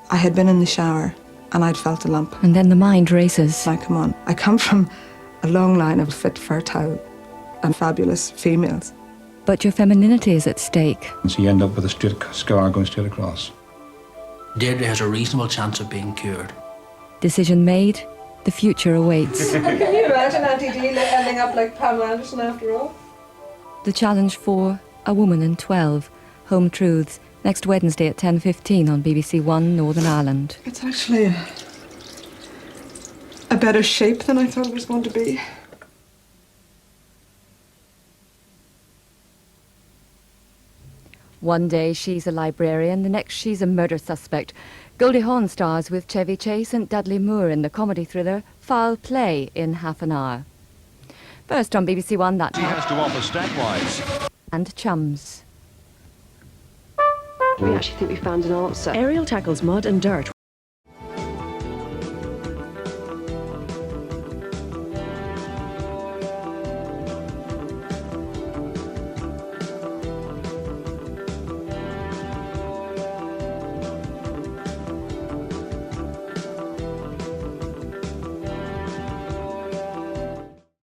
I had been in the shower and I'd felt a lump. And then the mind races. I come on. I come from a long line of fit, fertile and fabulous females. But your femininity is at stake. So you end up with a straight scar going straight across. Deirdre has a reasonable chance of being cured. Decision made, the future awaits. Can you imagine Auntie Dee ending up like Pamela Anderson after all? The challenge for A Woman in 12. Home Truths, next Wednesday at 10:15 on BBC1 Northern Ireland. It's actually a better shape than I thought it was going to be. One day she's a librarian, the next she's a murder suspect. Goldie Hawn stars with Chevy Chase and Dudley Moore in the comedy thriller Foul Play in half an hour. First on BBC1 that He has to offer stat-wise. and Chums. We actually think we found an answer. Ariel tackles mud and dirt